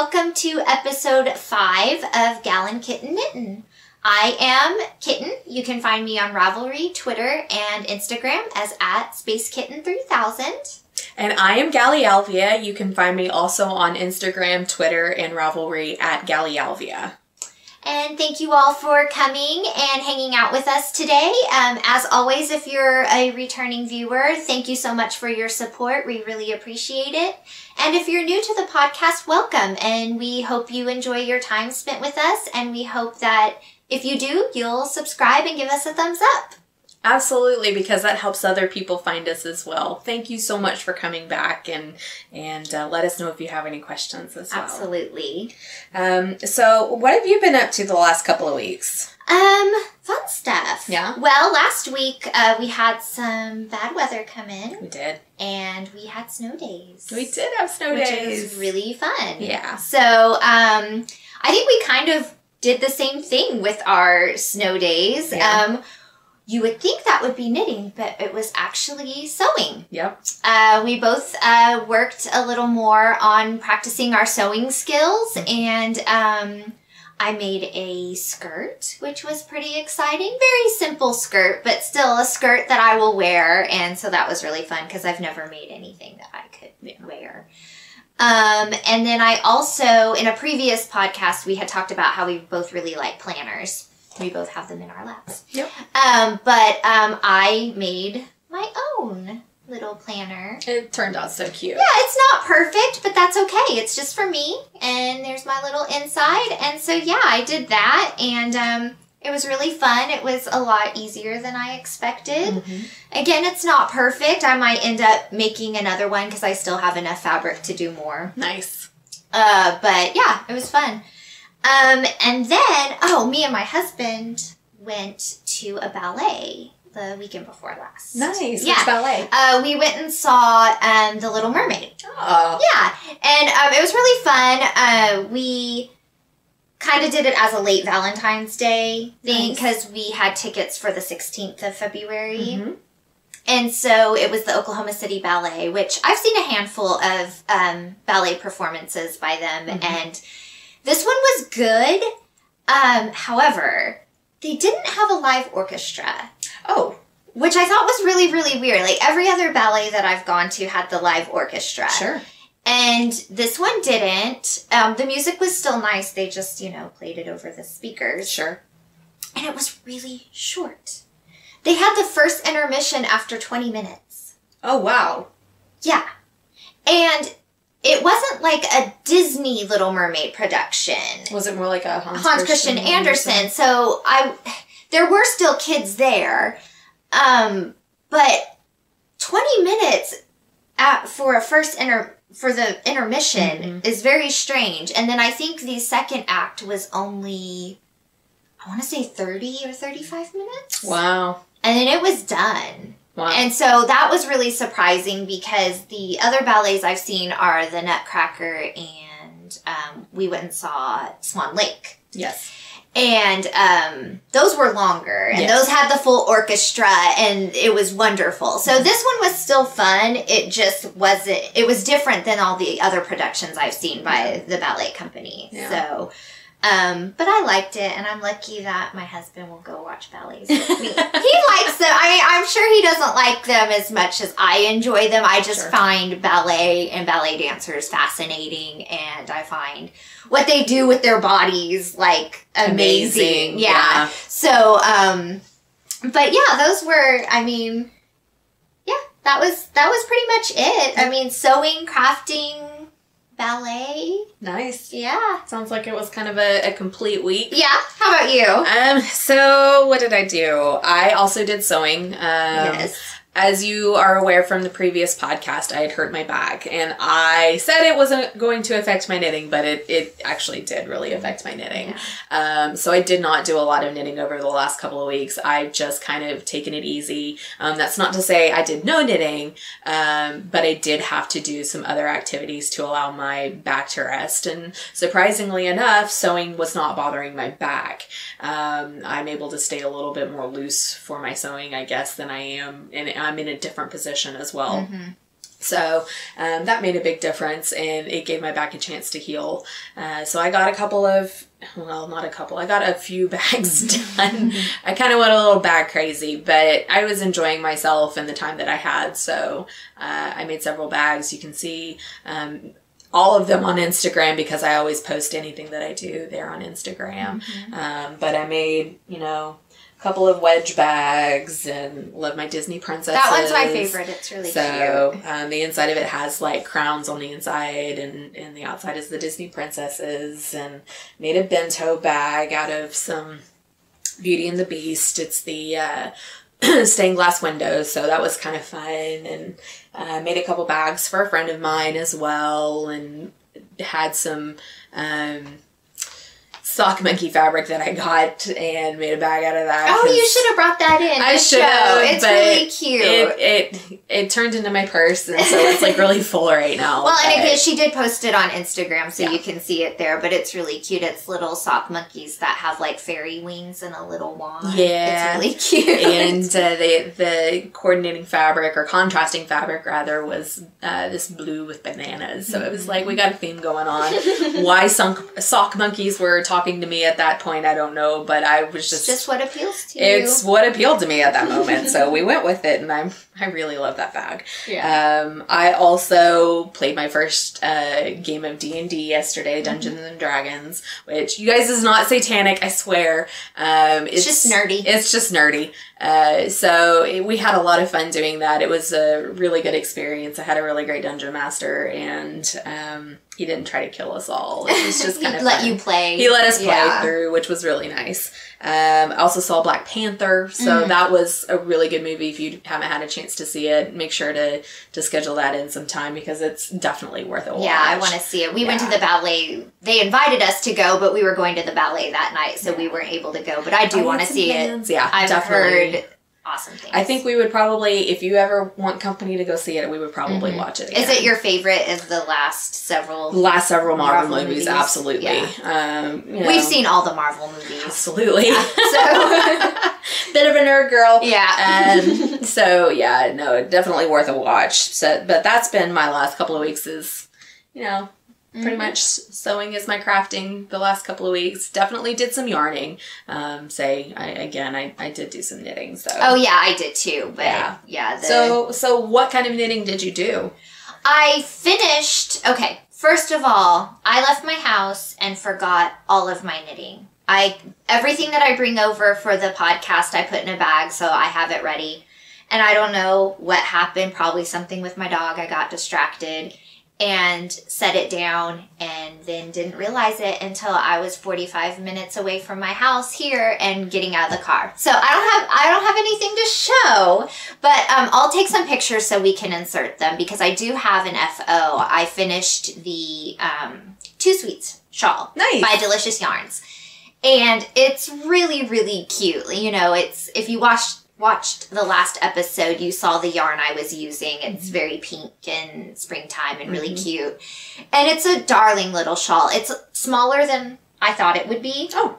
welcome to episode 5 of Kitten Knittin. I am Kitten. You can find me on Ravelry, Twitter, and Instagram as @SpaceKitten3000. And I am Gallialvia. You can find me also on Instagram, Twitter, and Ravelry @Gallialvia. And thank you all for coming and hanging out with us today. As always, if you're a returning viewer, thank you so much for your support. We really appreciate it. And if you're new to the podcast, welcome. And we hope you enjoy your time spent with us. And we hope that if you do, you'll subscribe and give us a thumbs up. Absolutely, because that helps other people find us as well. Thank you so much for coming back and let us know if you have any questions as well. Absolutely. So what have you been up to the last couple of weeks? Fun stuff. Yeah? Well, last week we had some bad weather come in. We did. And we had snow days. We did have snow days. Which was really fun. Yeah. So, I think we kind of did the same thing with our snow days. Yeah. You would think that would be knitting, but it was actually sewing. Yep. We both worked a little more on practicing our sewing skills, and I made a skirt, which was pretty exciting. Very simple skirt, but still a skirt that I will wear, and so that was really fun because I've never made anything that I could wear. And then I also, in a previous podcast, we had talked about how we both really like planners. We both have them in our laps. Yep. But I made my own little planner. It turned out so cute. Yeah, it's not perfect, but that's okay. It's just for me, and there's my little inside. And so, yeah, I did that, and it was really fun. It was a lot easier than I expected. Mm-hmm. Again, it's not perfect. I might end up making another one because I still have enough fabric to do more. Nice. But, yeah, it was fun. And then, me and my husband went to a ballet the weekend before last. Nice. Yeah. Which ballet? We went and saw The Little Mermaid. Oh. Yeah. And it was really fun. We kind of did it as a late Valentine's Day thing because we had tickets for the 16th of February. Mm-hmm. And so it was the Oklahoma City Ballet, which I've seen a handful of ballet performances by them, and this one was good. However, they didn't have a live orchestra. Oh. Which I thought was really, really weird. Like, every other ballet that I've gone to had the live orchestra. Sure. And this one didn't. The music was still nice. They just, played it over the speakers. Sure. And it was really short. They had the first intermission after 20 minutes. Oh, wow. Yeah. And it wasn't like a Disney Little Mermaid production. Was it more like a Hans Christian Andersen? So there were still kids there, but 20 minutes for the intermission is very strange. And then I think the second act was only, I want to say 30 or 35 minutes. Wow. And then it was done. Wow. And so that was really surprising because the other ballets I've seen are the Nutcracker and we went and saw Swan Lake. Yes. And those were longer and those had the full orchestra and it was wonderful. So this one was still fun. It just wasn't, it was different than all the other productions I've seen by the ballet company. Yeah. So, but I liked it, and I'm lucky that my husband will go watch ballets with me. He likes them. I mean, I'm sure he doesn't like them as much as I enjoy them. I just find ballet and ballet dancers fascinating, and I find what they do with their bodies, like, amazing. Yeah. So, but yeah, those were, I mean, yeah, that was pretty much it. I mean, sewing, crafting, ballet. Nice. Yeah. Sounds like it was kind of a complete week. Yeah. How about you? So what did I do? I also did sewing. Yes. As you are aware from the previous podcast, I had hurt my back, and I said it wasn't going to affect my knitting, but it actually did really affect my knitting. Yeah. So I did not do a lot of knitting over the last couple of weeks. I've just kind of taken it easy. That's not to say I did no knitting, but I did have to do some other activities to allow my back to rest. And surprisingly enough, sewing was not bothering my back. I'm able to stay a little bit more loose for my sewing, I guess, than I am, and I'm in a different position as well. So that made a big difference, and it gave my back a chance to heal. So I got I got a few bags done. I kind of went a little bag crazy, but I was enjoying myself and the time that I had. So I made several bags. You can see all of them on Instagram because I always post anything that I do there on Instagram. But I made, couple of wedge bags and love my Disney princesses. That one's my favorite. It's really cute. So the inside of it has like crowns on the inside, and the outside is the Disney princesses, and made a bento bag out of some Beauty and the Beast. It's the stained glass windows, so that was kind of fun. And made a couple bags for a friend of mine as well, and had some sock monkey fabric that I got and made a bag out of that. Oh, you should have brought that in. I should have. It's really cute. It turned into my purse, and so it's like really full right now. Well, and again, she did post it on Instagram, so you can see it there. But it's really cute. It's little sock monkeys that have like fairy wings and a little wand. Yeah, it's really cute. And the coordinating fabric, or contrasting fabric rather, was this blue with bananas. So it was like we got a theme going on. Why sock monkeys were talking to me at that point, I don't know, but I was just what appeals to you. It's what appealed to me at that moment, so we went with it, and I really love that bag. I also played my first game of D&D yesterday, Dungeons and Dragons, which, you guys, is not satanic, I swear. It's just nerdy. It's just nerdy. So we had a lot of fun doing that. It was a really good experience. I had a really great dungeon master, and he didn't try to kill us all. It was just kind of let you play. He let us play through, which was really nice. I also saw Black Panther, so that was a really good movie. If you haven't had a chance to see it, make sure to schedule that in some time, because it's definitely worth a watch. Yeah, I want to see it. We went to the ballet. They invited us to go, but we were going to the ballet that night, so we weren't able to go. But I do want to see it. Yeah, I've definitely. Heard awesome things. I think we would probably, if you ever want company to go see it, we would probably watch it again. Is it your favorite of the last several Marvel movies? Absolutely. Yeah. We've seen all the Marvel movies. Absolutely. Yeah, so bit of a nerd girl. Yeah. So yeah, no, definitely worth a watch. So, but that's been my last couple of weeks. Is pretty much sewing is my crafting the last couple of weeks. Definitely did some yarning. I did do some knitting. So. Oh yeah, I did too. But So what kind of knitting did you do? I finished. Okay, first of all, I left my house and forgot all of my knitting. Everything that I bring over for the podcast, I put in a bag so I have it ready. And I don't know what happened. Probably something with my dog. I got distracted and set it down, and then didn't realize it until I was 45 minutes away from my house here and getting out of the car. So I don't have anything to show, but I'll take some pictures so we can insert them, because I do have an FO. I finished the Two Sweets shawl by Delicious Yarns, and it's really, really cute. It's, if you watched the last episode, you saw the yarn I was using. It's very pink and springtime and really cute. And it's a darling little shawl. It's smaller than I thought it would be. Oh.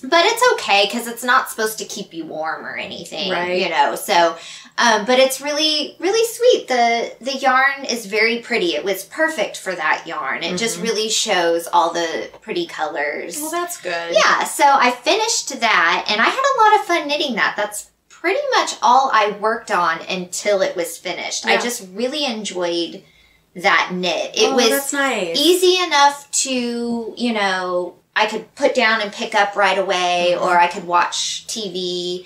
But it's okay, because it's not supposed to keep you warm or anything. Right. So, but it's really, really sweet. The yarn is very pretty. It was perfect for that yarn. It just really shows all the pretty colors. Well, that's good. Yeah, so I finished that, and I had a lot of fun knitting that. That's pretty much all I worked on until it was finished. Yeah. I just really enjoyed that knit. It was that's nice. Easy enough to, I could put down and pick up right away, or I could watch TV.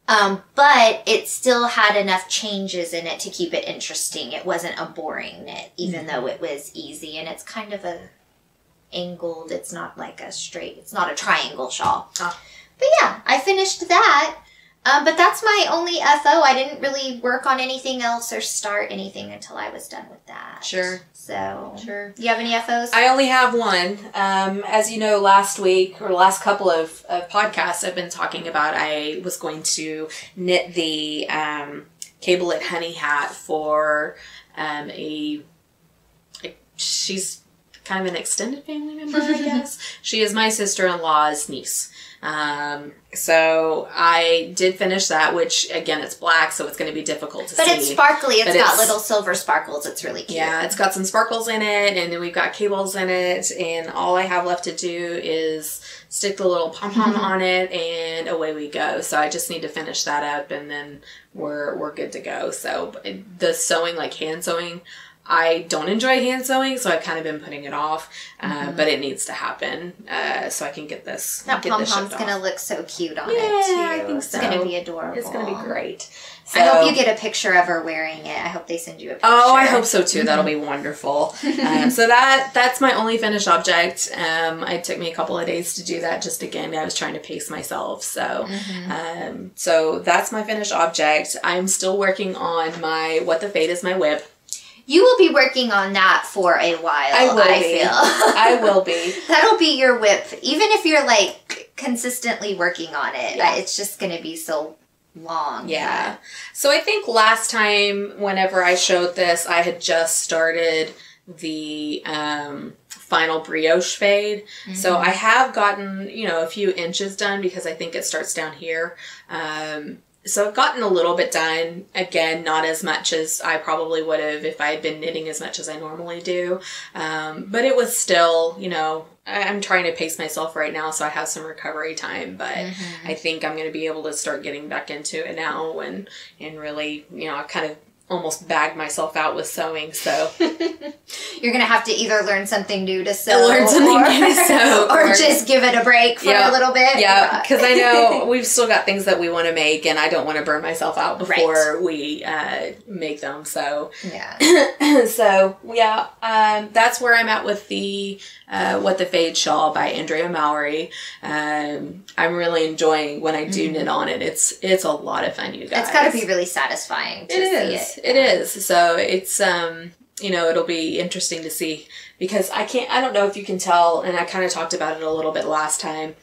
But it still had enough changes in it to keep it interesting. It wasn't a boring knit, even though it was easy. And it's kind of a angled, it's not like a straight, it's not a triangle shawl. Oh. But yeah, I finished that. But that's my only FO. I didn't really work on anything else or start anything until I was done with that. Sure. So, do you have any FOs? I only have one. As you know, last week, or last couple of podcasts, I've been talking about I was going to knit the Cable-It Honey hat for she's kind of an extended family member, I guess. She is my sister-in-law's niece. So I did finish that, which again, it's black, so it's going to be difficult to see. But it's sparkly. It's got little silver sparkles. It's really cute. Yeah, it's got some sparkles in it, and then we've got cables in it, and all I have left to do is stick the little pom-pom on it, and away we go. So I just need to finish that up, and then we're good to go. So the sewing, like hand sewing, I don't enjoy hand sewing, so I've kind of been putting it off, but it needs to happen so I can get this. That pom-pom's going to look so cute on it, too. I think so. It's going to be adorable. It's going to be great. So, I hope you get a picture of her wearing it. I hope they send you a picture. Oh, I hope so, too. That'll be wonderful. So that's my only finished object. It took me a couple of days to do that. Just, again, I was trying to pace myself. So, so that's my finished object. I'm still working on my What the Fate is my whip. You will be working on that for a while, I feel. I will be. That'll be your whip. Even if you're, like, consistently working on it, it's just going to be so long. Yeah. So I think last time, whenever I showed this, I had just started the final brioche fade. So I have gotten, a few inches done because I think it starts down here. So I've gotten a little bit done. Again, not as much as I probably would have if I had been knitting as much as I normally do. But it was still, I'm trying to pace myself right now so I have some recovery time. But I think I'm going to be able to start getting back into it now and really, I've kind of almost bagged myself out with sewing, so you're gonna have to either learn something new to sew, or just give it a break for a little bit. Yeah, because I know we've still got things that we want to make, and I don't want to burn myself out before we make them. So so that's where I'm at with the What the Fade shawl by Andrea Mowry. I'm really enjoying when I do knit on it. It's a lot of fun, you guys. It's got to be really satisfying to see it. It is. So it's, it'll be interesting to see because I don't know if you can tell, and I kind of talked about it a little bit last time.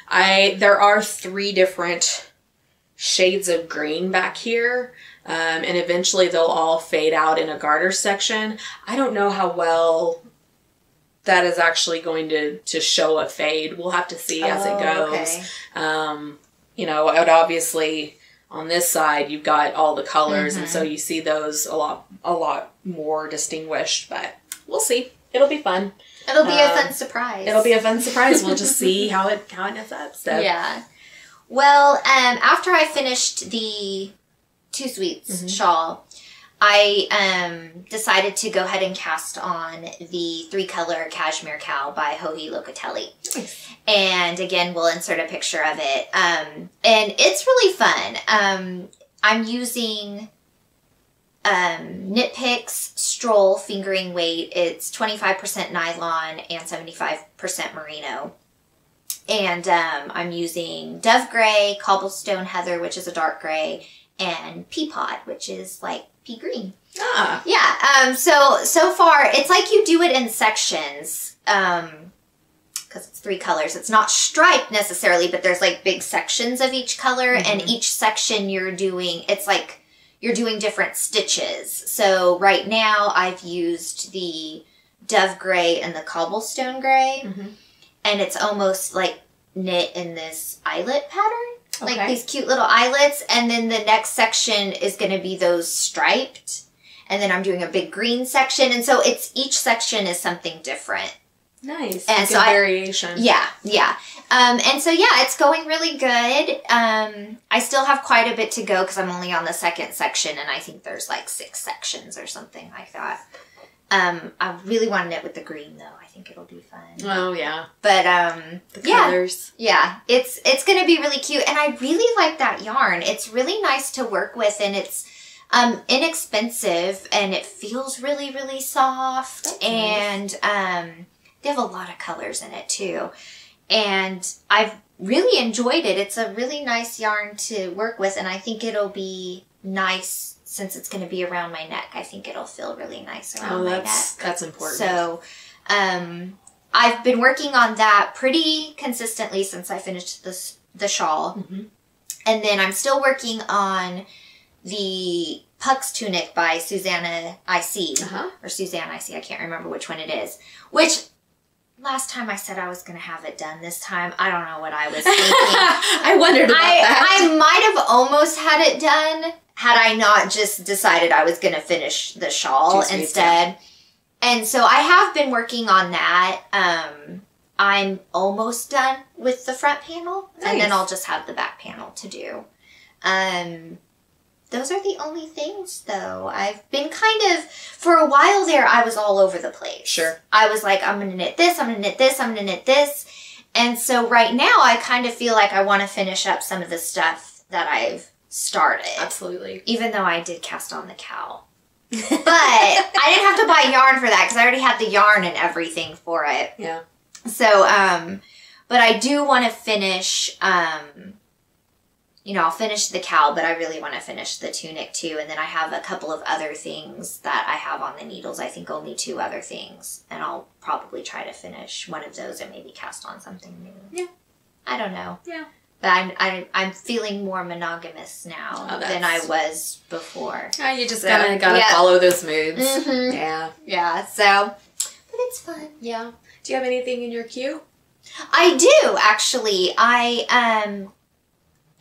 There are 3 different shades of green back here, and eventually they'll all fade out in a garter section. I don't know how well that is actually going to show a fade. We'll have to see as it goes. Okay. I would obviously... On this side, you've got all the colors, and so you see those a lot more distinguished. But we'll see. It'll be fun. It'll be a fun surprise. It'll be a fun surprise. We'll just see how it knits up. So. Yeah. Well, after I finished the Two Sweets shawl, I decided to go ahead and cast on the 3-color Cashmere Cowl by Locatelli. Nice. And again, we'll insert a picture of it. And it's really fun. I'm using Knit Picks Stroll fingering weight. It's 25% nylon and 75% merino. And I'm using Dove Gray, Cobblestone Heather, which is a dark gray, and Peapod, which is like pea green. Ah. Yeah. So far, it's like you do it in sections. Because it's 3 colors. It's not striped necessarily, but there's like big sections of each color, and each section you're doing different stitches. So right now I've used the Dove Gray and the Cobblestone Gray, and it's almost like knit in this eyelet pattern, like these cute little eyelets, and then the next section is going to be those striped, and then I'm doing a big green section, and so each section is something different. Nice. And so variation. Yeah. And so it's going really good. I still have quite a bit to go because I'm only on the 2nd section, and I think there's like 6 sections or something like that. I really want to knit with the green though. I think it'll be fun. Oh yeah. But the colors. Yeah. It's gonna be really cute, and I really like that yarn. It's really nice to work with, and it's inexpensive, and it feels really, really soft. That's nice. And they have a lot of colors in it too. And I've really enjoyed it. It's a really nice yarn to work with, and I think it'll be nice since it's going to be around my neck. I think it'll feel really nice around my neck. That's important. So I've been working on that pretty consistently since I finished the shawl. And then I'm still working on the Puck's Tunic by Susanna IC. Or Susanna IC, I can't remember which one it is. Which last time I said I was going to have it done. This time, I don't know what I was thinking. I wondered about that. I might have almost had it done had I not just decided I was going to finish the shawl instead. And so I have been working on that. I'm almost done with the front panel. Nice. And then I'll just have the back panel to do. Those are the only things, though. I've been kind of, for a while there, I was all over the place. Sure. I was like, I'm going to knit this, I'm going to knit this, I'm going to knit this. And so right now, I kind of feel like I want to finish up some of the stuff that I've started. Absolutely. Even though I did cast on the cowl. But I didn't have to buy yarn for that because I already had the yarn and everything for it. Yeah. So, but I do want to finish, I'll finish the cowl, but I really want to finish the tunic too. And then I have a couple of other things that I have on the needles. I think only 2 other things. And I'll probably try to finish one of those and maybe cast on something new. Yeah. I don't know. Yeah. But I'm feeling more monogamous now than I was before. You just kind of got to follow those moods. Mm-hmm. Yeah. Yeah, so, but it's fun. Yeah. Do you have anything in your queue? I do, actually. I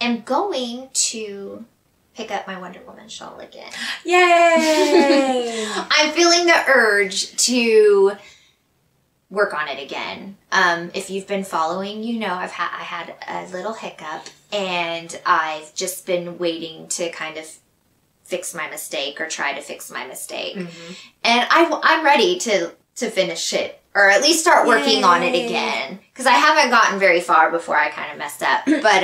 am going to pick up my Wonder Woman shawl again. Yay! I'm feeling the urge to work on it again. If you've been following, I had a little hiccup, and I've just been waiting to kind of fix my mistake or try to fix my mistake. Mm-hmm. And I'm ready to finish it, or at least start working on it again, because I haven't gotten very far before I kind of messed up. But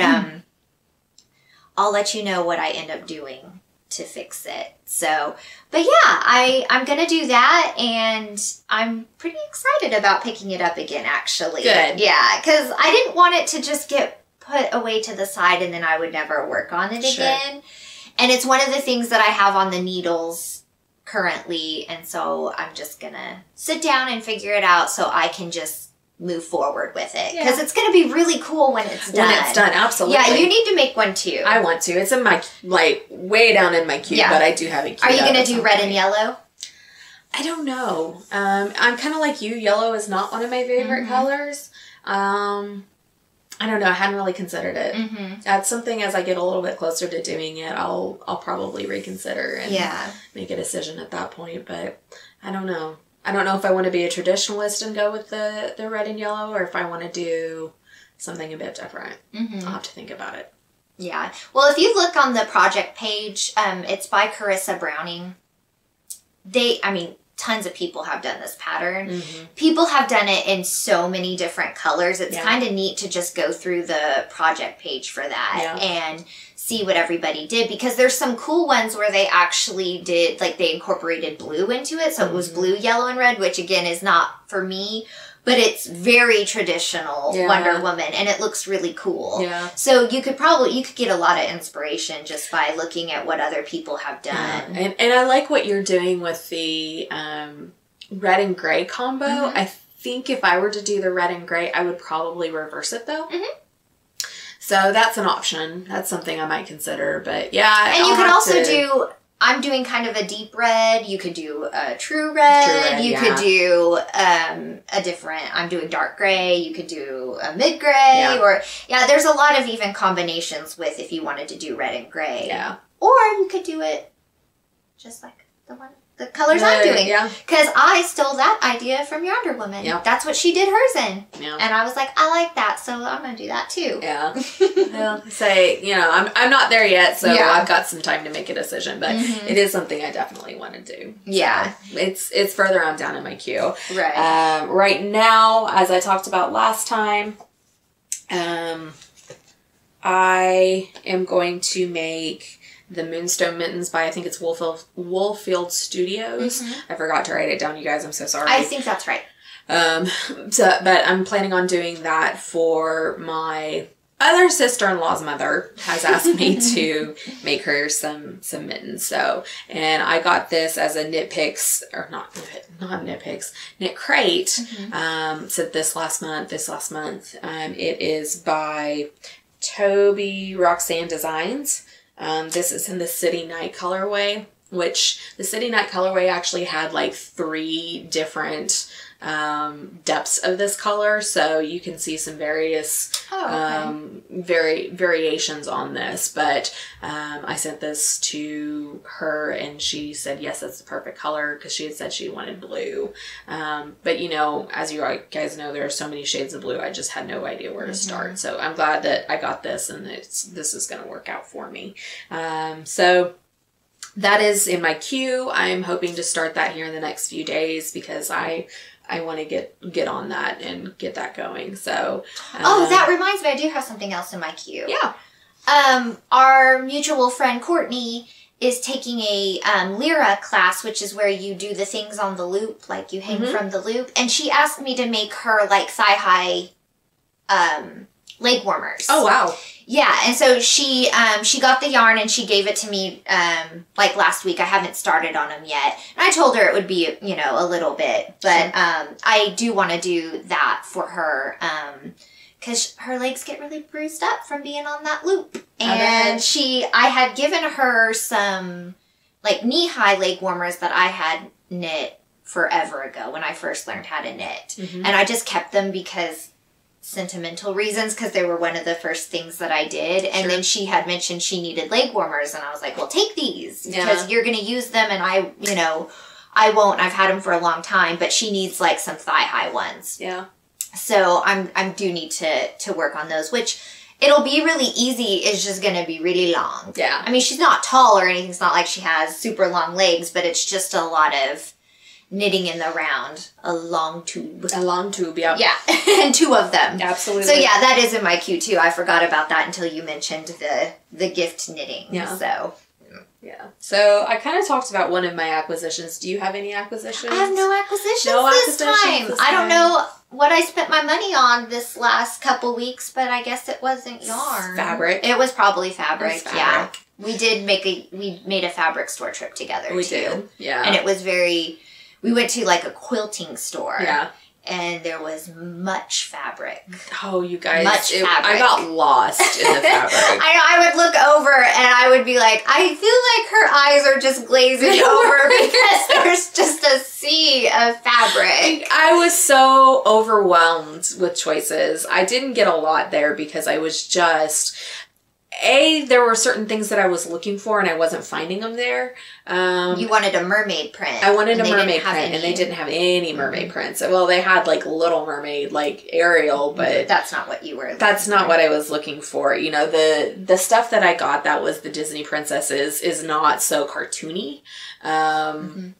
I'll let you know what I end up doing to fix it. So, but yeah, I'm going to do that, and I'm pretty excited about picking it up again, actually. Good. Yeah, because I didn't want it to just get put away to the side and then I would never work on it again. And it's one of the things that I have on the needles currently, and so I'm just going to sit down and figure it out so I can just move forward with it, because it's going to be really cool when it's done. When it's done, absolutely. Yeah, you need to make one too. I want to. It's in my, way down in my queue, but I do have it queued. Are you going to do red and yellow? I don't know. I'm kind of like you. Yellow is not one of my favorite colors. I don't know. I hadn't really considered it. Mm-hmm. That's something, as I get a little bit closer to doing it, I'll probably reconsider and make a decision at that point. But I don't know. I don't know if I want to be a traditionalist and go with the red and yellow, or if I want to do something a bit different. Mm-hmm. I'll have to think about it. Yeah. Well, if you look on the project page, it's by Carissa Browning. Tons of people have done this pattern. Mm-hmm. People have done it in so many different colors. It's kind of neat to just go through the project page for that and see what everybody did, because there's some cool ones where they actually did, they incorporated blue into it. So it was blue, yellow, and red, which again is not for me, but it's very traditional Wonder Woman, and it looks really cool. Yeah. So you could get a lot of inspiration just by looking at what other people have done. Yeah. And I like what you're doing with the red and gray combo. Mm-hmm. I think if I were to do the red and gray, I would probably reverse it though. Mm-hmm. So that's an option. That's something I might consider. But yeah. And you could also do, I'm doing kind of a deep red. You could do a true red. You could do a different, I'm doing dark gray. You could do a mid gray. Or, there's a lot of even combinations with if you wanted to do red and gray. Yeah. Or you could do it just like the colors I'm doing. Yeah. Because I stole that idea from Wonder Woman. Yep. That's what she did hers in. Yeah. And I was like, I like that, so I'm going to do that too. Yeah. Well, I'm not there yet, so I've got some time to make a decision, but it is something I definitely want to do. Yeah. So it's further on down in my queue. Right. Right now, as I talked about last time, I am going to make the Moonstone mittens by, I think it's Woolfield Studios. Mm-hmm. I forgot to write it down, you guys. I'm so sorry. I think that's right. But I'm planning on doing that for my other sister-in-law's mother has asked me to make her some mittens. So, and I got this as a Knitcrate. So this last month. It is by Toby Roxanne Designs. This is in the City Night colorway, which the City Night colorway actually had 3 different depths of this color, so you can see some various variations on this. But I sent this to her and she said yes, that's the perfect color, because she had said she wanted blue. But you know, as you guys know, there are so many shades of blue, I just had no idea where to start. So I'm glad that I got this, and this is going to work out for me. So that is in my queue. I'm hoping to start that here in the next few days, because I want to get on that and get that going. So that reminds me, I do have something else in my queue. Yeah. Our mutual friend Courtney is taking a Lyra class, which is where you do the things on the loop, like you hang from the loop. And she asked me to make her like thigh-high leg warmers. Oh, wow. Yeah, and so she got the yarn and she gave it to me like last week. I haven't started on them yet. And I told her it would be, you know, a little bit. But I do want to do that for her because her legs get really bruised up from being on that loop. And I had given her some like knee-high leg warmers that I had knit forever ago when I first learned how to knit. And I just kept them because sentimental reasons, because they were one of the first things that I did. And then she had mentioned she needed leg warmers, and I was like, well, take these because you're going to use them, and I won't. I've had them for a long time, but she needs like some thigh-high ones. Yeah. So I do need to work on those, which it'll be really easy. It's just going to be really long. Yeah. I mean, she's not tall or anything. It's not like she has super long legs, but it's just a lot of knitting in the round, a long tube. A long tube, yeah. Yeah, and 2 of them. Absolutely. So yeah, that is in my queue too. I forgot about that until you mentioned the gift knitting. Yeah. So. Yeah. So I kind of talked about one of my acquisitions. Do you have any acquisitions? I have no acquisitions this time. I don't know what I spent my money on this last couple weeks, but I guess it wasn't yarn. Fabric. It was probably fabric. Yeah. We made a fabric store trip together. We did. Yeah. And it was we went to like a quilting store. Yeah. And there was much fabric. Oh, you guys. Much fabric. I got lost in the fabric. I would look over and I would be like, I feel like her eyes are just glazing over because there's just a sea of fabric. I was so overwhelmed with choices. I didn't get a lot there because I was just... there were certain things that I was looking for and I wasn't finding them there. You wanted a mermaid print. I wanted a mermaid print and they didn't have any mermaid prints. Well, they had like Little Mermaid, like Ariel, but... That's not what you were looking for. That's not what I was looking for. You know, the stuff that I got that was the Disney princesses is not so cartoony.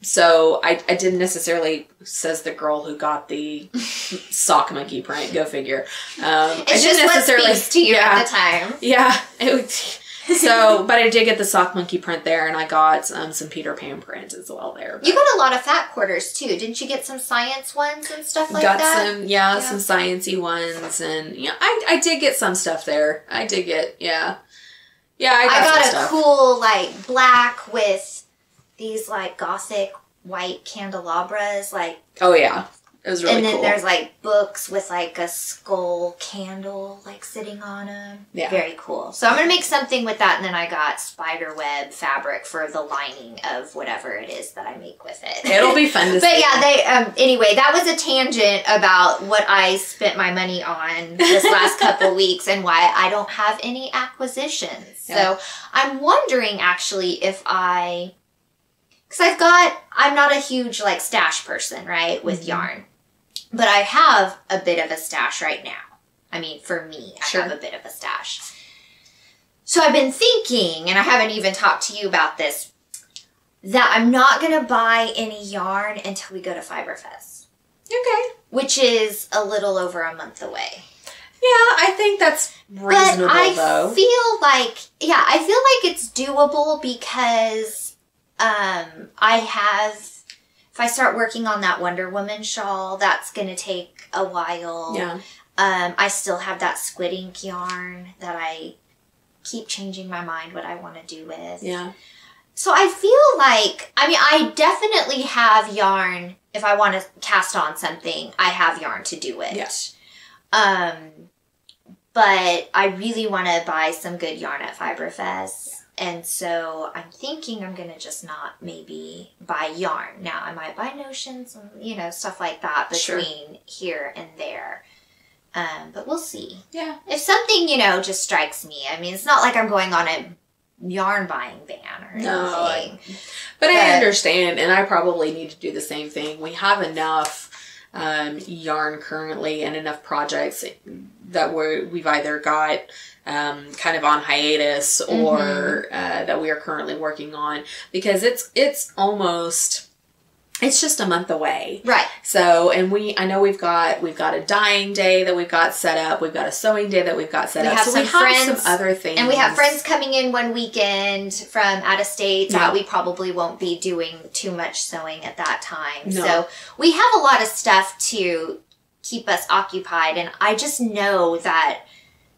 So I didn't necessarily, says the girl who got the sock monkey print, go figure. It's just what speaks to you at the time. Yeah. But I did get the sock monkey print there, and I got some Peter Pan print as well there. But. You got a lot of fat quarters too. Didn't you get some science ones and stuff like that? Got some sciencey ones, and I did get some stuff there. I did get I got a cool like black with these like gothic white candelabras, like it was really cool. And then there's like books with like a skull candle like sitting on them. Yeah. Very cool. So I'm going to make something with that. And then I got spider web fabric for the lining of whatever it is that I make with it. It'll be fun to see. But yeah, anyway, that was a tangent about what I spent my money on this last couple weeks and why I don't have any acquisitions. Yeah. So I'm wondering actually if because I'm not a huge like stash person, right, with yarn. But I have a bit of a stash right now. I mean, for me, I have a bit of a stash. So I've been thinking, and I haven't even talked to you about this, that I'm not going to buy any yarn until we go to Fiberfest. Okay. Which is a little over a month away. Yeah, I think that's reasonable, though. I feel like it's doable because if I start working on that Wonder Woman shawl, that's going to take a while. Yeah. I still have that squid ink yarn that I keep changing my mind what I want to do with. Yeah. So I feel like, I definitely have yarn. If I want to cast on something, I have yarn to do it. Yeah. But I really want to buy some good yarn at Fiberfest. And so I'm thinking I'm going to just not maybe buy yarn. Now, I might buy notions and, you know, stuff like that between here and there. But we'll see. Yeah. If something, you know, just strikes me. I mean, it's not like I'm going on a yarn buying ban or anything. But I understand, and I probably need to do the same thing. We have enough yarn currently and enough projects that we've either got kind of on hiatus or that we are currently working on, because it's almost, it's just a month away. Right. So, and I know we've got a dyeing day that we've got set up. We've got a sewing day that we've got set up. So we have some other things. And we have friends coming in one weekend from out of state that we probably won't be doing too much sewing at that time. No. So we have a lot of stuff to keep us occupied. And I just know that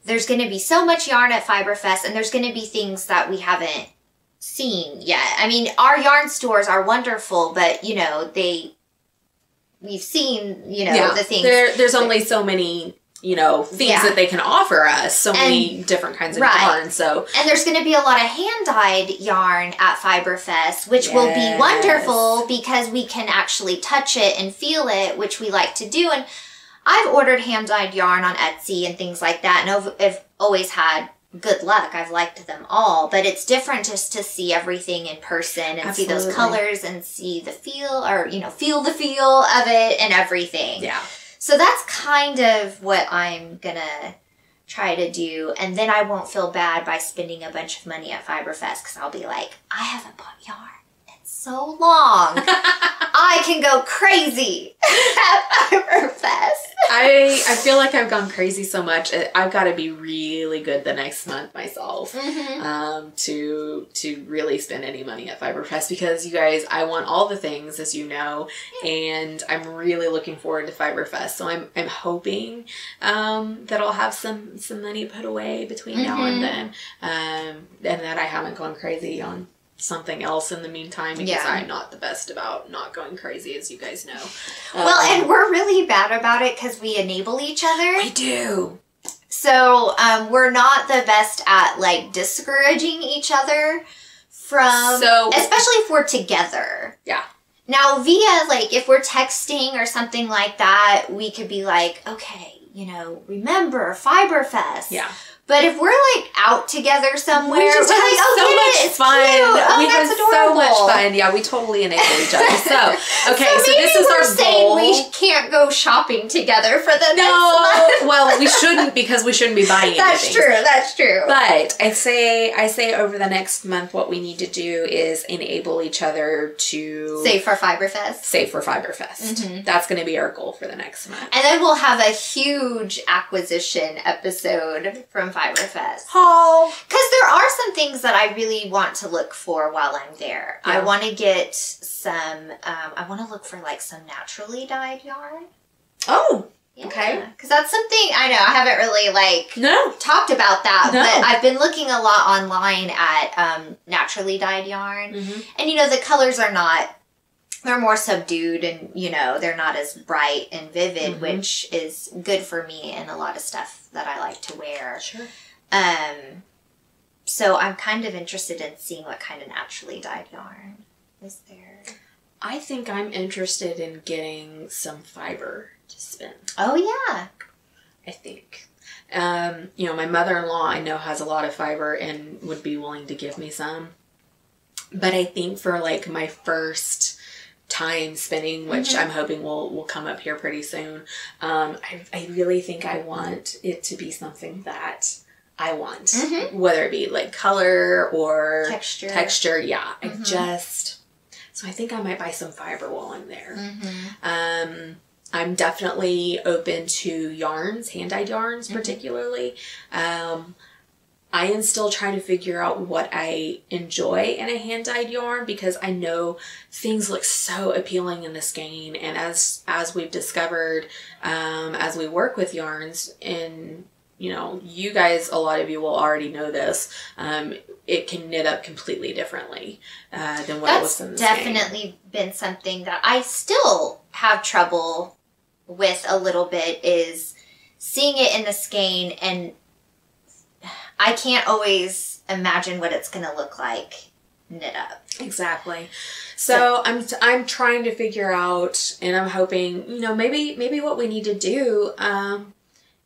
there's going to be so much yarn at Fiberfest, and there's going to be things that we haven't seen yet. I mean, our yarn stores are wonderful, but you know, we've seen, you know, the things. There's only so many, you know, things that they can offer us. So many different kinds of yarn. So, and there's going to be a lot of hand-dyed yarn at Fiberfest, which will be wonderful because we can actually touch it and feel it, which we like to do. And I've ordered hand-dyed yarn on Etsy and things like that, and I've always had good luck. I've liked them all, but it's different just to see everything in person and see those colors and see the feel, or, you know, feel the feel of it and everything. Yeah. So that's kind of what I'm gonna try to do, and then I won't feel bad by spending a bunch of money at Fiberfest, because I'll be like, I haven't bought yarn in so long. I can go crazy at Fiberfest. I feel like I've gone crazy so much. I've got to be really good the next month myself to really spend any money at Fiberfest, because you guys, I want all the things, as you know, and I'm really looking forward to Fiberfest. So I'm hoping that I'll have some money put away between now and then, and that I haven't gone crazy on something else in the meantime, because I'm not the best about not going crazy, as you guys know. Well, and we're really bad about it because we enable each other. We do. So we're not the best at like discouraging each other from, especially if we're together. Yeah. Now via like if we're texting or something like that, we could be like, okay, you know, remember Fiberfest. Yeah. But if we're like out together somewhere, we just have so much fun. Oh, we that's have adorable. So much fun. Yeah, we totally enable each other. So, okay, so this is our goal. We can't go shopping together for the next month. Well, we shouldn't, because we shouldn't be buying anything. That's true. But I say over the next month, what we need to do is enable each other to save for Fiberfest. That's going to be our goal for the next month. And then we'll have a huge acquisition episode from Fiberfest. Haul. Because there are some things that I really want to look for while I'm there. Yeah. I want to get some, I want to look for like some naturally dyed yarn. Oh, yeah. Okay. Because that's something, I know, I haven't really like talked about that, but I've been looking a lot online at naturally dyed yarn. And you know, the colors are not, they're more subdued, and you know, they're not as bright and vivid, which is good for me and a lot of stuff that I like to wear. Sure. So I'm kind of interested in seeing what kind of naturally dyed yarn is there. I think I'm interested in getting some fiber to spin. Oh yeah. I think. You know, my mother-in-law I know has a lot of fiber and would be willing to give me some. But I think for like my first time spinning, which I'm hoping will come up here pretty soon, I really think I want it to be something that I want, whether it be like color or texture. Yeah, so I think I might buy some fiber while I'm there. I'm definitely open to yarns, hand-dyed yarns particularly. I am still trying to figure out what I enjoy in a hand-dyed yarn, because I know things look so appealing in the skein, and as we've discovered, as we work with yarns, and you know, you guys, a lot of you will already know this, it can knit up completely differently than what it was in the skein. That's definitely been something that I still have trouble with a little bit, is seeing it in the skein, and I can't always imagine what it's going to look like knit up. Exactly. So I'm trying to figure out, and I'm hoping, you know, maybe what we need to do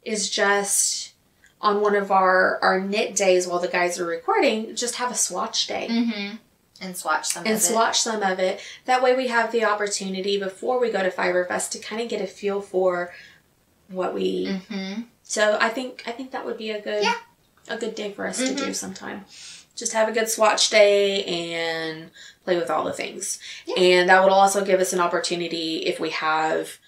is just on one of our knit days while the guys are recording, just have a swatch day. Mm-hmm. And swatch some of it. And swatch some of it. That way we have the opportunity before we go to Fiberfest to kind of get a feel for what we... Mm-hmm. So I think that would be a good day for us to do sometime. Just have a good swatch day and play with all the things. Yeah. And that would also give us an opportunity if we have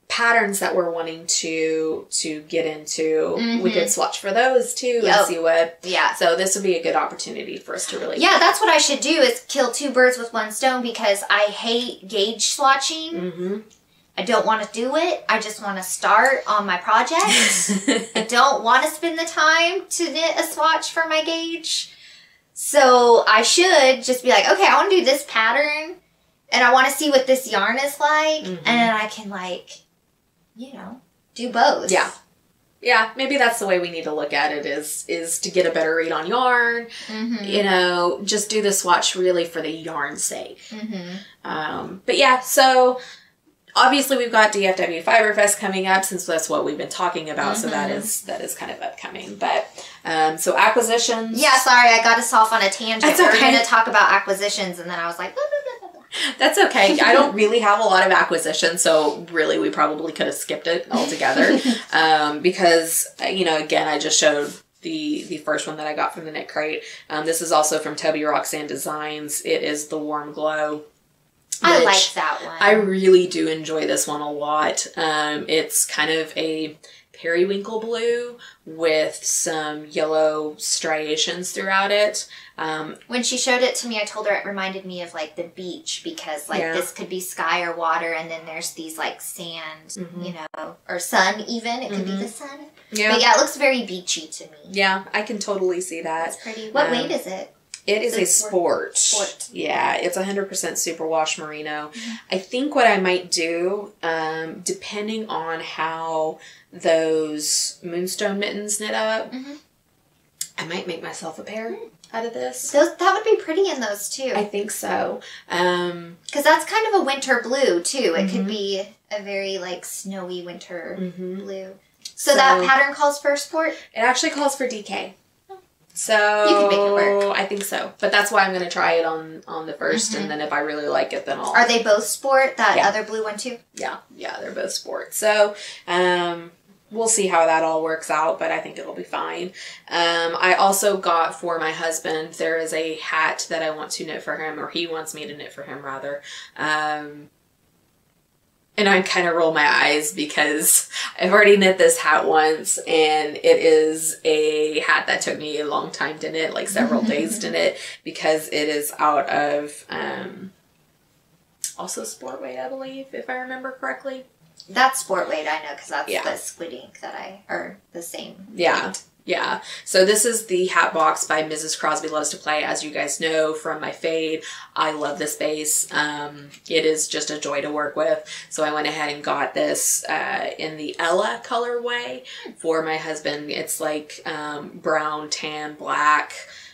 patterns that we're wanting to get into. We could swatch for those too and see what. Yeah. So this would be a good opportunity for us to really. Yeah, that's what I should do is kill 2 birds with 1 stone because I hate gauge swatching. Mm-hmm. I don't want to do it. I just want to start on my project. I don't want to spend the time to knit a swatch for my gauge. So I should just be like, okay, I want to do this pattern and I want to see what this yarn is like. And then I can like, you know, do both. Yeah. Yeah, maybe that's the way we need to look at it is to get a better read on yarn. You know, just do the swatch really for the yarn's sake. But yeah, so... Obviously, we've got DFW Fiberfest coming up since that's what we've been talking about. So that is kind of upcoming. But so acquisitions. Yeah, sorry, I got us off on a tangent. That's okay. We're going to talk about acquisitions, and then I was like, blah, blah, blah, blah. That's okay. I don't really have a lot of acquisitions, so really we probably could have skipped it altogether because you know, again, I just showed the first one that I got from the Knitcrate. This is also from Toby Roxanne Designs. It is the Warm Glow. I like that one. I really do enjoy this one a lot. It's kind of a periwinkle blue with some yellow striations throughout it. When she showed it to me, I told her it reminded me of like the beach because like this could be sky or water and then there's these like sand, you know, or sun even. It could be the sun. Yeah. But yeah, it looks very beachy to me. Yeah, I can totally see that. It's pretty. What weight is it? It is a sport. Yeah, it's 100% superwash merino. I think what I might do, depending on how those Moonstone mittens knit up, I might make myself a pair out of this. That would be pretty in those too. I think so. Because that's kind of a winter blue too. It could be a very like snowy winter blue. So that pattern calls for sport? It actually calls for DK. So you can make it work. I think so. But that's why I'm going to try it on the first, and then if I really like it, then I'll... Are they both sport? That other blue one too? Yeah, they're both sport. So we'll see how that all works out, but I think it'll be fine. I also got for my husband, there is a hat that I want to knit for him, or he wants me to knit for him, rather. And I kind of roll my eyes because I've already knit this hat once and it is a hat that took me a long time to knit, like several days to knit, because it is out of also sport weight, I believe, if I remember correctly. That's sport weight, I know, because that's the squid ink or the same. Yeah. Weight. Yeah, so this is the Hatbox by Mrs. Crosby Loves to Play. As you guys know from my fade, I love this base. It is just a joy to work with. So I went ahead and got this in the Ella colorway for my husband. It's like brown, tan, black,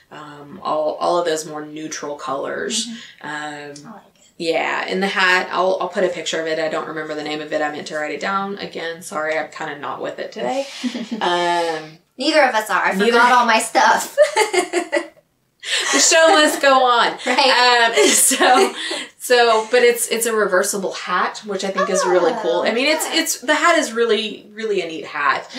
all of those more neutral colors. I like it. Yeah, in the hat, I'll put a picture of it. I don't remember the name of it. I meant to write it down. Again, sorry, I'm kind of not with it today. Neither of us are. I forgot all my stuff. The show must go on. Right. But it's a reversible hat, which I think is really cool. I mean, it's the hat is really, really a neat hat.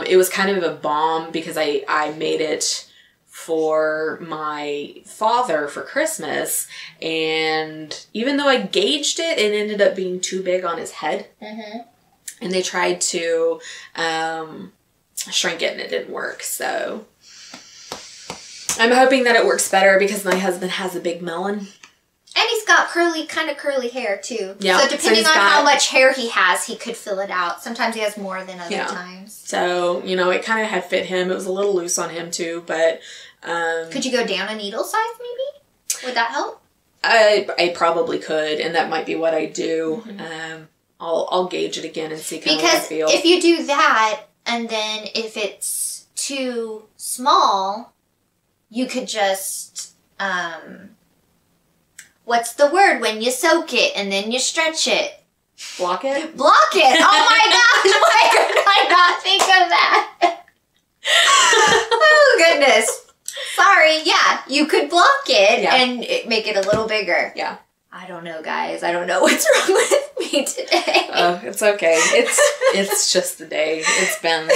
It was kind of a bomb because I made it for my father for Christmas, and even though I gauged it, it ended up being too big on his head. And they tried to shrink it and it didn't work. So I'm hoping that it works better because my husband has a big melon. And he's got kind of curly hair too. Yeah. So depending on how much hair he has, he could fill it out. Sometimes he has more than other times. So, you know, it kind of had fit him. It was a little loose on him too, but... could you go down a needle size maybe? Would that help? I probably could, and that might be what I do. I'll gauge it again and see kind of what I feel. Because if you do that, And then if it's too small, you could just, what's the word when you soak it and then you stretch it? Block it? Block it! Oh my gosh! Why could I not think of that? Oh goodness. Sorry. Yeah, you could block it and make it a little bigger. Yeah. I don't know, guys. I don't know what's wrong with me today. Oh, it's okay. It's just the day. It's been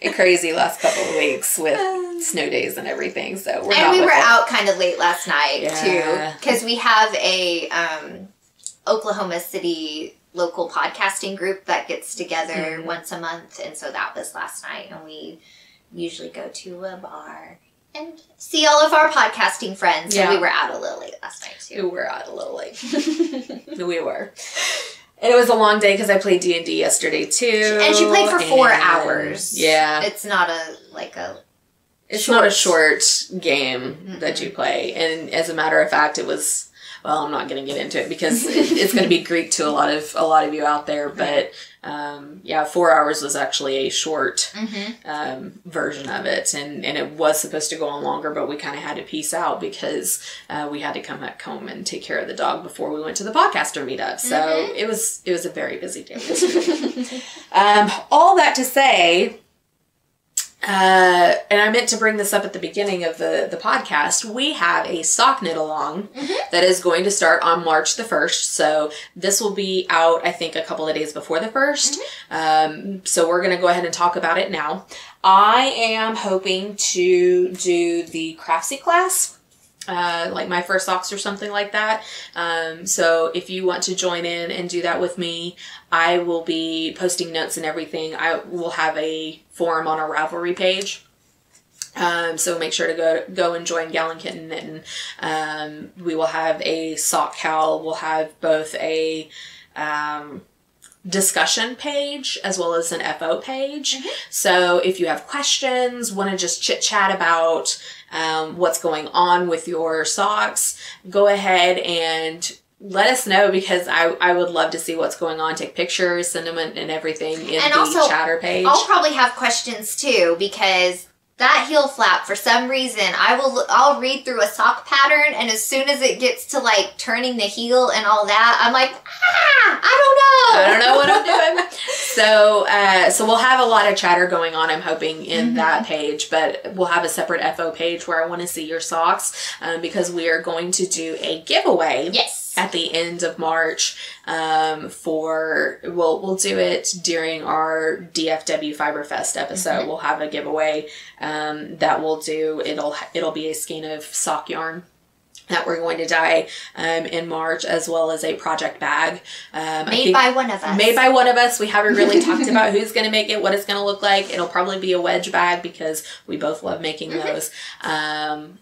a crazy last couple of weeks with snow days and everything. So we were out kind of late last night too, because we have a Oklahoma City local podcasting group that gets together once a month, and so that was last night, and we usually go to a bar and see all of our podcasting friends. So we were out a little late last night too. We were out a little late. We were. And it was a long day because I played D&D yesterday too. And she played for 4 hours. Yeah. It's not a not a short game that you play. And as a matter of fact, it was, well, I'm not going to get into it because it's going to be Greek to a lot of you out there. But 4 hours was actually a short version of it. And it was supposed to go on longer, but we kind of had to peace out because we had to come back home and take care of the dog before we went to the podcaster meetup. So it was a very busy day yesterday. All that to say, and I meant to bring this up at the beginning of the podcast, we have a sock knit along that is going to start on March the 1st. So this will be out, I think, a couple of days before the 1st. So we're going to go ahead and talk about it now. I am hoping to do the Craftsy class, like my first socks or something like that. So if you want to join in and do that with me, I will be posting notes and everything. I will have a forum on our Ravelry page. So make sure to go and join Kitten Knittin. We will have a sock cowl. We'll have both a discussion page as well as an FO page. So if you have questions, want to just chit chat about what's going on with your socks, go ahead and let us know, because I would love to see what's going on, take pictures, send them and everything in the chatter page. I'll probably have questions too, because that heel flap, for some reason, I'll read through a sock pattern, and as soon as it gets to like turning the heel and all that, I'm like, I don't know what I'm doing. So we'll have a lot of chatter going on, I'm hoping, in that page, but we'll have a separate FO page where I want to see your socks, because we are going to do a giveaway. Yes. At the end of March, we'll do it during our DFW Fiberfest episode. We'll have a giveaway that we'll do. It'll be a skein of sock yarn that we're going to dye in March, as well as a project bag. Made by one of us. Made by one of us. We haven't really talked about who's going to make it, what it's going to look like. It'll probably be a wedge bag because we both love making those.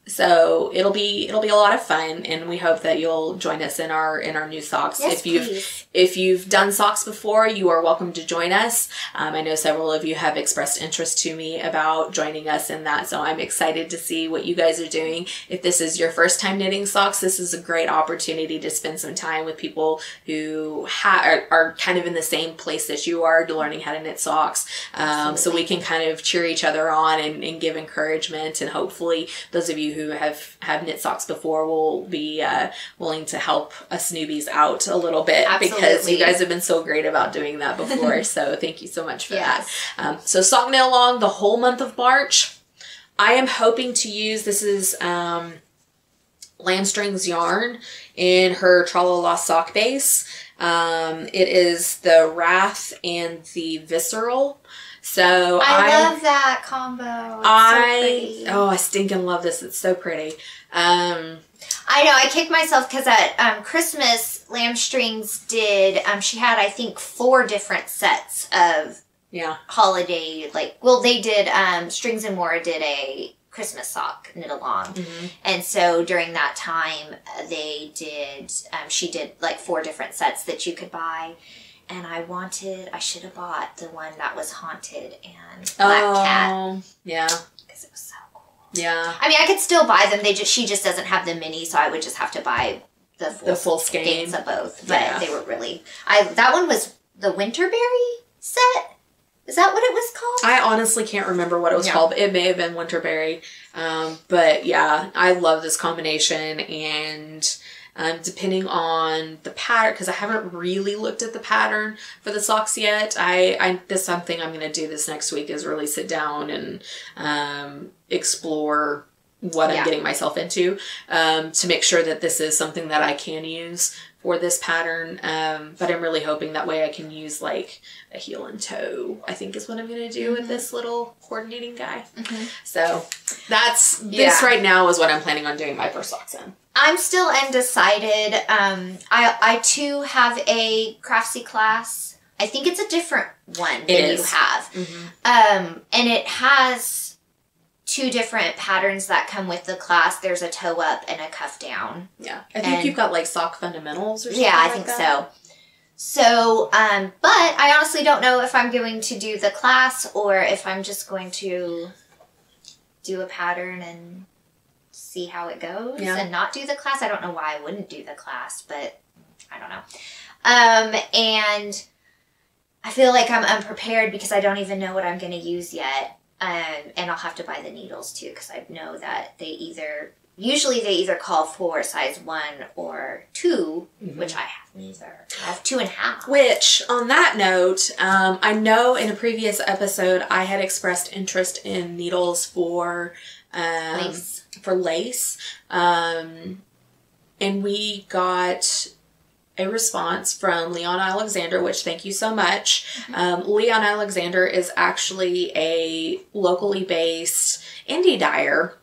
So it'll be a lot of fun, and we hope that you'll join us in our new socks. Yes, if you've done socks before, you are welcome to join us. I know several of you have expressed interest to me about joining us in that, so I'm excited to see what you guys are doing. If this is your first time knitting socks, this is a great opportunity to spend some time with people who are kind of in the same place that you are, learning how to knit socks. So we can kind of cheer each other on and give encouragement, and hopefully those of you who have knit socks before will be willing to help us newbies out a little bit. Absolutely. Because you guys have been so great about doing that before. So thank you so much for that. So sock knit along the whole month of March. I am hoping to use, this is Lamstrings yarn in her Tra-La-La sock base. It is the Wrath and the Visceral. So I love that combo. It's so pretty. I stinking love this. It's so pretty. I know, I kicked myself because at Christmas, Lamstrings did, she had, I think, 4 different sets of holiday, they did, Strings and More did a Christmas sock knit along. And so during that time, they did, she did 4 different sets that you could buy. And I should have bought the one that was Haunted and Black Cat. Yeah. Because it was so cool. Yeah. I mean, I could still buy them. She just doesn't have the mini, so I would just have to buy the full skeins of both. But they were really, that one was the Winterberry set. Is that what it was called? I honestly can't remember what it was called. It may have been Winterberry. But yeah, I love this combination, and depending on the pattern, because I haven't really looked at the pattern for the socks yet. This is something I'm going to do this next week, is really sit down and explore what I'm getting myself into, to make sure that this is something that I can use for this pattern. But I'm really hoping that way I can use like a heel and toe, I think is what I'm going to do with this little coordinating guy. So that's, this right now is what I'm planning on doing my first socks in. I'm still undecided. I too have a Craftsy class. I think it's a different one than you have. And it has 2 different patterns that come with the class. There's a toe up and a cuff down. Yeah. I think you've got like sock fundamentals or something. Yeah, I think so. So, but I honestly don't know if I'm going to do the class or if I'm just going to do a pattern and see how it goes and not do the class. I don't know why I wouldn't do the class, but I don't know. And I feel like I'm unprepared because I don't even know what I'm going to use yet. And I'll have to buy the needles too, because I know that usually they either call for size 1 or 2, which I have neither. I have 2.5. Which, on that note, I know in a previous episode I had expressed interest in needles for lace. And we got a response from Leon Alexander, which thank you so much. Leon Alexander is actually a locally based indie dyer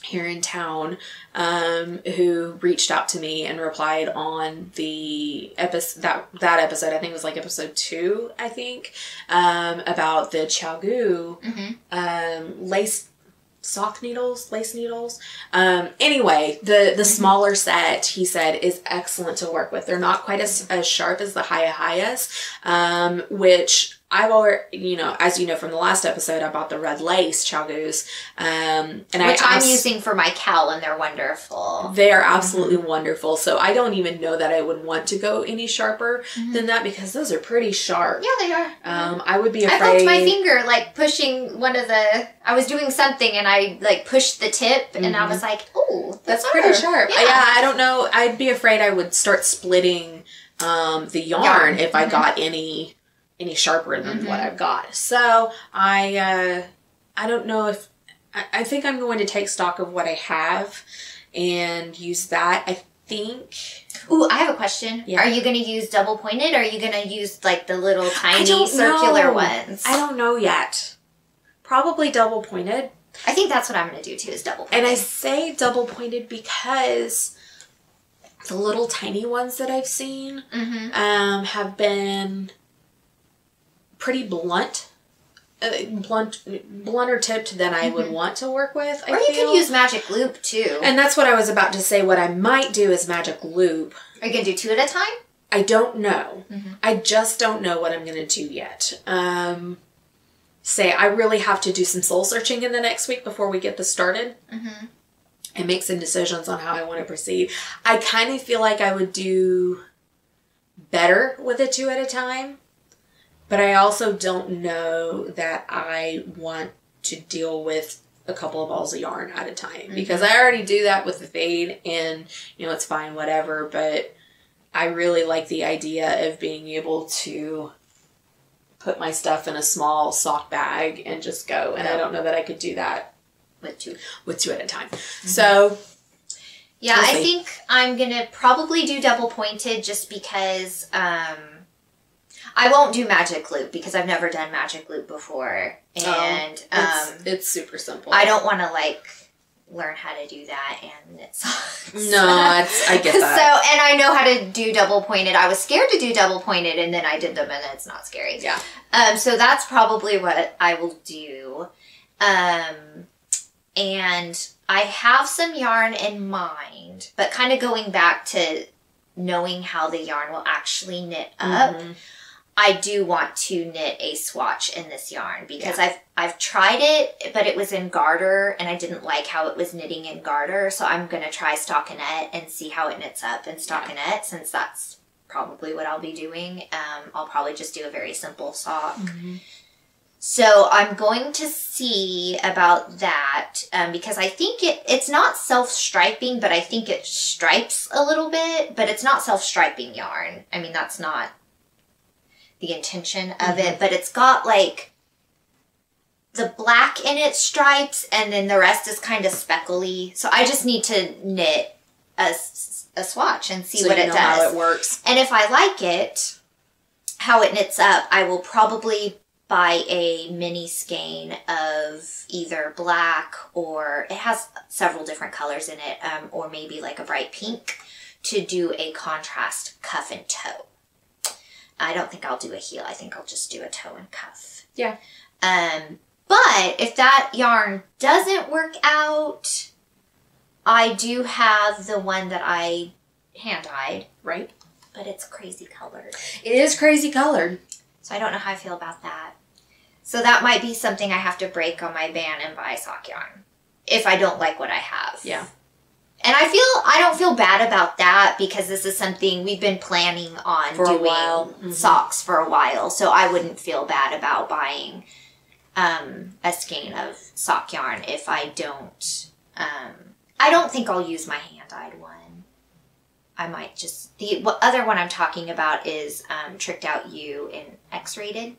here in town, who reached out to me and replied on the episode, that episode, I think it was like episode 2, I think, about the Chagu lace needles. Anyway, the smaller set, he said, is excellent to work with. They're not quite as sharp as the Hayas, which I've already, as you know from the last episode, I bought the red lace Chagus, which I'm using for my cowl, and they're wonderful. They are absolutely wonderful. So I don't even know that I would want to go any sharper than that, because those are pretty sharp. Yeah, they are. I would be afraid. I felt my finger like pushing I was doing something and I like pushed the tip and I was like, oh, that's pretty sharp. Yeah, I don't know. I'd be afraid I would start splitting the yarn if I got any sharper than what I've got. So I don't know if, I think I'm going to take stock of what I have and use that. I think. Ooh, I have a question. Yeah. Are you going to use double pointed, or are you going to use like the little tiny circular ones? I don't know yet. Probably double pointed. I think that's what I'm going to do too, is double pointed. And I say double pointed because the little tiny ones that I've seen have been pretty blunter tipped than I would want to work with. Or you can use magic loop too. And that's what I was about to say. What I might do is magic loop. Are you going to do 2 at a time? I don't know. I just don't know what I'm going to do yet. I really have to do some soul searching in the next week before we get this started. And make some decisions on how I want to proceed. I kind of feel like I would do better with a 2 at a time. But I also don't know that I want to deal with a couple of balls of yarn at a time. Because I already do that with the fade and, it's fine, whatever. But I really like the idea of being able to put my stuff in a small sock bag and just go. And I don't know that I could do that with two at a time. So, yeah, I think I'm going to probably do double pointed just because... I won't do magic loop because I've never done magic loop before, and it's super simple. I don't want to learn how to do that and knit socks. No, I get that. So, and I know how to do double pointed. I was scared to do double pointed, and then I did them, and it's not scary. Yeah. So that's probably what I will do. And I have some yarn in mind, but kind of going back to knowing how the yarn will actually knit up. I do want to knit a swatch in this yarn because I've tried it, but it was in garter and I didn't like how it was knitting in garter. So I'm going to try stockinette and see how it knits up in stockinette, since that's probably what I'll be doing. I'll probably just do a very simple sock. So I'm going to see about that because I think it's not self-striping, but I think it stripes a little bit, but it's not self-striping yarn. I mean, that's not the intention of it, but it's got like the black in it stripes, and then the rest is kind of speckly. So I just need to knit a swatch and see what it does. How it works. And if I like it, how it knits up, I will probably buy a mini skein of either black, or it has several different colors in it, or maybe like a bright pink, to do a contrast cuff and toe. I don't think I'll do a heel. I think I'll just do a toe and cuff. Yeah. But if that yarn doesn't work out, I do have the one that I hand-dyed. Right. But it's crazy colored. It is crazy colored. So I don't know how I feel about that. So that might be something I have to break on my ban and buy sock yarn if I don't like what I have. Yeah. And I don't feel bad about that because this is something we've been planning on doing socks for a while. So I wouldn't feel bad about buying a skein of sock yarn if I don't. I don't think I'll use my hand-dyed one. I might just, the other one I'm talking about is Tricked Out You in X-Rated.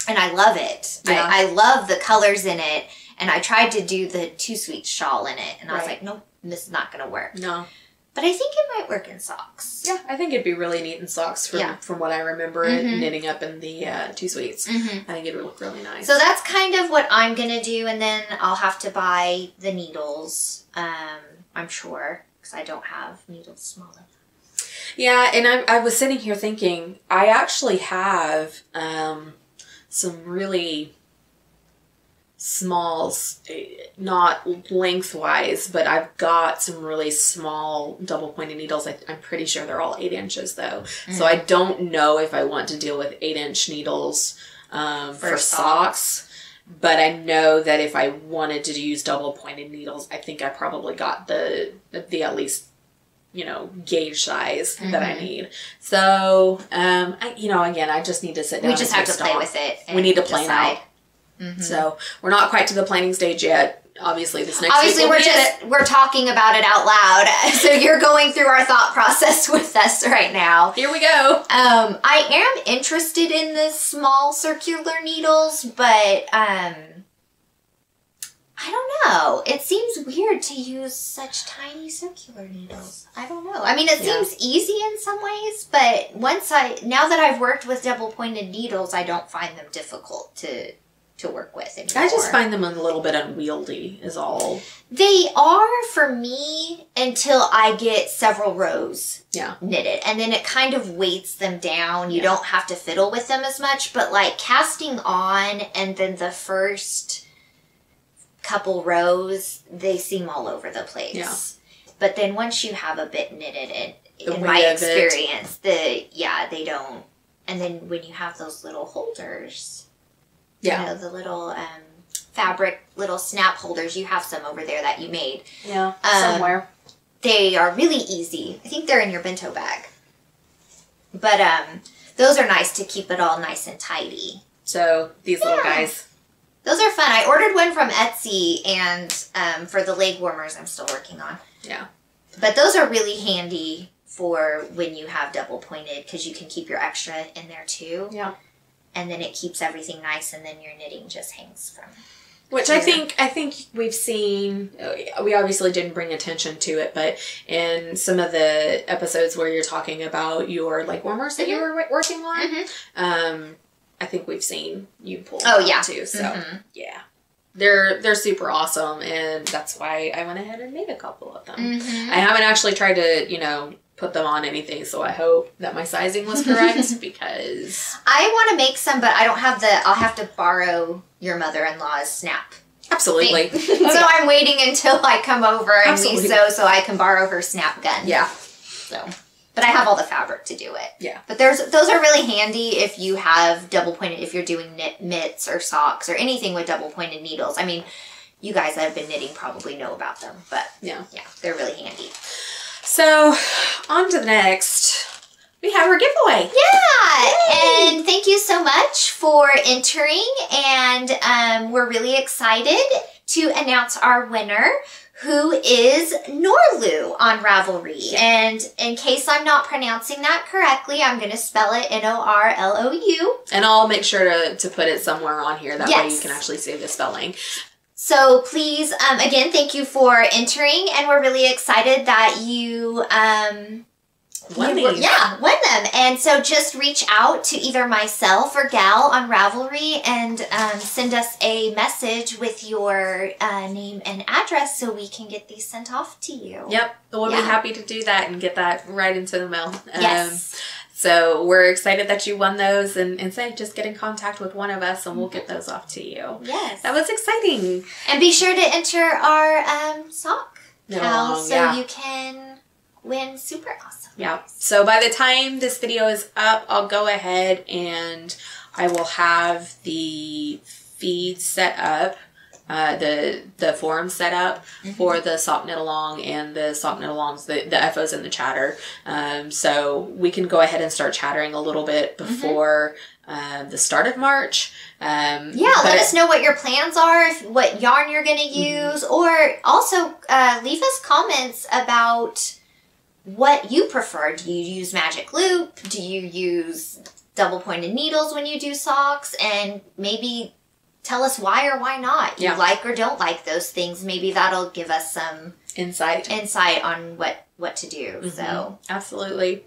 And I love it. Yeah. I love the colors in it. And I tried to do the Too Sweet shawl in it. And I was like, nope, this is not going to work. No. But I think it might work in socks. Yeah, I think it'd be really neat in socks from what I remember knitting up in the Too Sweets. I think it would look really nice. So that's kind of what I'm going to do. And then I'll have to buy the needles, I'm sure. Because I don't have needles small enough. Yeah, and I was sitting here thinking, I actually have some really small, not lengthwise, but I've got some really small double pointed needles. I'm pretty sure they're all 8 inches though. So I don't know if I want to deal with 8-inch needles for socks. But I know that if I wanted to use double pointed needles, I think I probably got the at least, gauge size that I need. So, again, I just need to sit down. We just have to play with it. We need to plan out. So we're not quite to the planning stage yet. Obviously, this next week we're talking about it out loud. So you're going through our thought process with us right now. Here we go. I am interested in the small circular needles, but I don't know. It seems weird to use such tiny circular needles. I don't know. I mean, it seems easy in some ways, but now that I've worked with double pointed needles, I don't find them difficult to work with anymore. I just find them a little bit unwieldy is all. They are for me until I get several rows knitted. And then it kind of weights them down. You don't have to fiddle with them as much. But like casting on and then the first couple rows, they seem all over the place. Yeah. But then once you have a bit knitted, in my experience, they don't. And then when you have those little holders... Yeah, the little fabric, little snap holders. You have some over there that you made. Yeah, somewhere. They are really easy. I think they're in your bento bag. But those are nice to keep it all nice and tidy. So these little guys. Those are fun. I ordered one from Etsy, and for the leg warmers I'm still working on. Yeah. But those are really handy for when you have double pointed because you can keep your extra in there too. Yeah. And then it keeps everything nice, and then your knitting just hangs from. Which I think we've seen. We obviously didn't bring attention to it, but in some of the episodes where you're talking about your leg warmers that you were working on, I think we've seen you pull them out too. So yeah, they're super awesome, and that's why I went ahead and made a couple of them. I haven't actually tried to put them on anything, so I hope that my sizing was correct because I want to make some, but I don't have I'll have to borrow your mother-in-law's snap. Absolutely. So I'm waiting until I come over and we sew so I can borrow her snap gun. Yeah. So, but I have all the fabric to do it. Yeah. But those are really handy if you have double pointed, if you're doing mitts or socks or anything with double pointed needles. I mean, you guys that have been knitting probably know about them, but yeah, they're really handy. So, on to the next. We have our giveaway. Yeah, and thank you so much for entering. And we're really excited to announce our winner, who is Norlu on Ravelry. And in case I'm not pronouncing that correctly, I'm going to spell it Norlou. And I'll make sure to put it somewhere on here. That way you can actually see the spelling. So please, again, thank you for entering. And we're really excited that you... won them. And so just reach out to either myself or Gal on Ravelry and send us a message with your name and address so we can get these sent off to you. Yep. We'll be happy to do that and get that right into the mail. Yes. So we're excited that you won those, and just get in contact with one of us and we'll get those off to you. Yes. That was exciting. And be sure to enter our sock Cowl so you can win super awesome. Yeah. So by the time this video is up, I'll go ahead and I will have the feed set up, the forum set up for the sock knit along and the sock knit alongs, the FOs and the chatter. So we can go ahead and start chattering a little bit before the start of March. Let us know what your plans are, what yarn you're going to use, or also leave us comments about what you prefer. Do you use magic loop? Do you use double pointed needles when you do socks? And maybe tell us why or why not you like or don't like those things. Maybe that'll give us some insight on what to do. So absolutely.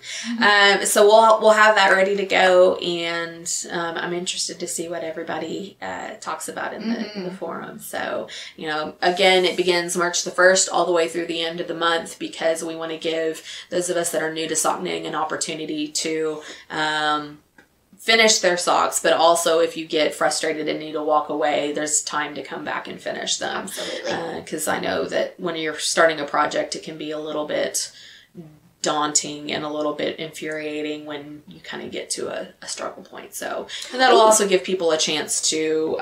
So we'll have that ready to go, and I'm interested to see what everybody talks about in the forum. So, again, it begins March the 1st all the way through the end of the month, because we want to give those of us that are new to sock knitting an opportunity to finish their socks, but also if you get frustrated and need to walk away, there's time to come back and finish them. Absolutely. Because I know that when you're starting a project, it can be a little bit daunting and a little bit infuriating when you kind of get to a struggle point. So, and that'll also give people a chance to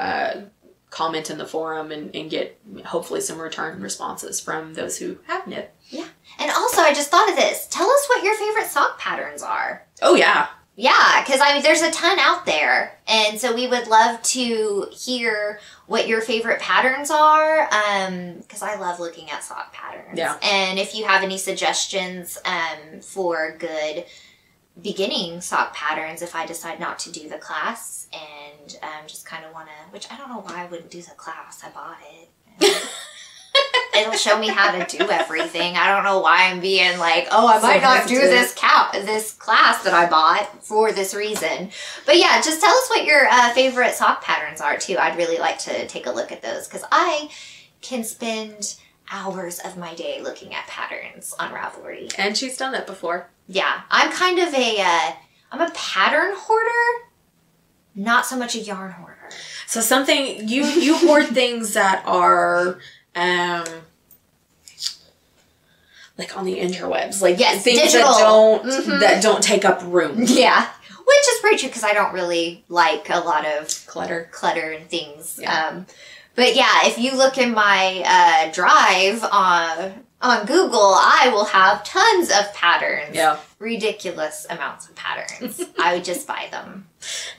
comment in the forum and get hopefully some return responses from those who have knit. Yeah. And also, I just thought of this. Tell us what your favorite sock patterns are. Oh, yeah. Yeah, because there's a ton out there, and so we would love to hear what your favorite patterns are, because I love looking at sock patterns. Yeah. And if you have any suggestions for good beginning sock patterns, if I decide not to do the class and just kind of want to, which I don't know why I wouldn't do the class. I bought it. It'll show me how to do everything. I don't know why I'm being like, oh, I might not do this class that I bought for this reason. But yeah, just tell us what your favorite sock patterns are too. I'd really like to take a look at those, because I can spend hours of my day looking at patterns on Ravelry. And she's done that before. Yeah, I'm kind of I'm a pattern hoarder, not so much a yarn hoarder. So something, you hoard things that are... like on the interwebs, like things digital. that don't take up room. Yeah, which is pretty true, because I don't really like a lot of clutter and things. Yeah. But yeah, if you look in my drive on Google, I will have tons of patterns. Yeah, ridiculous amounts of patterns. I would just buy them,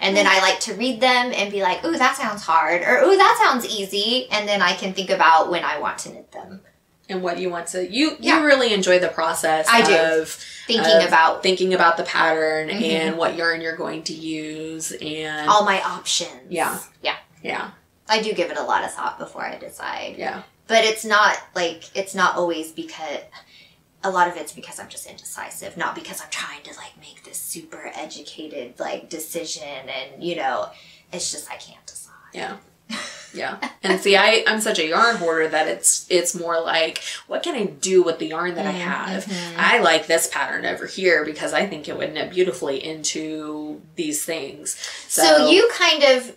and then I like to read them and be like, "Ooh, that sounds hard," or "Ooh, that sounds easy," and then I can think about when I want to knit them. And what you want to, you really enjoy the process of thinking about the pattern and what yarn you're going to use and all my options. Yeah. I do give it a lot of thought before I decide. Yeah. But it's not always because, a lot of it's because I'm just indecisive, not because I'm trying to make this super educated decision, and it's just I can't decide. Yeah. Yeah. And see, I'm such a yarn hoarder that it's more like, what can I do with the yarn that I have? I like this pattern over here because I think it would knit beautifully into these things. So you kind of,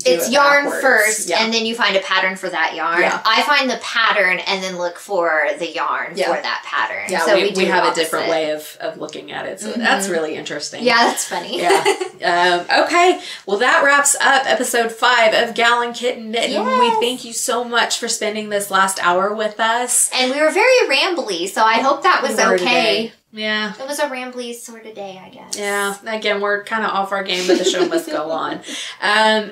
it's yarn first, and then you find a pattern for that yarn. Yeah. I find the pattern and then look for the yarn for that pattern. Yeah, so we have a different way of looking at it. So that's really interesting. Yeah, that's funny. Yeah. Okay. Well, that wraps up episode 5 of Gal and Kitten Knittin'. Yes. We thank you so much for spending this last hour with us. And we were very rambly, so I hope that was okay. Yeah. It was a rambly sort of day, I guess. Yeah. Again, we're kind of off our game, but the show must go on.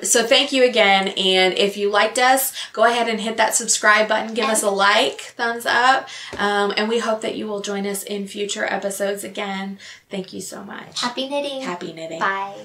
So thank you again. And if you liked us, go ahead and hit that subscribe button. Give us a like, thumbs up. And we hope that you will join us in future episodes again. Thank you so much. Happy knitting. Happy knitting. Bye.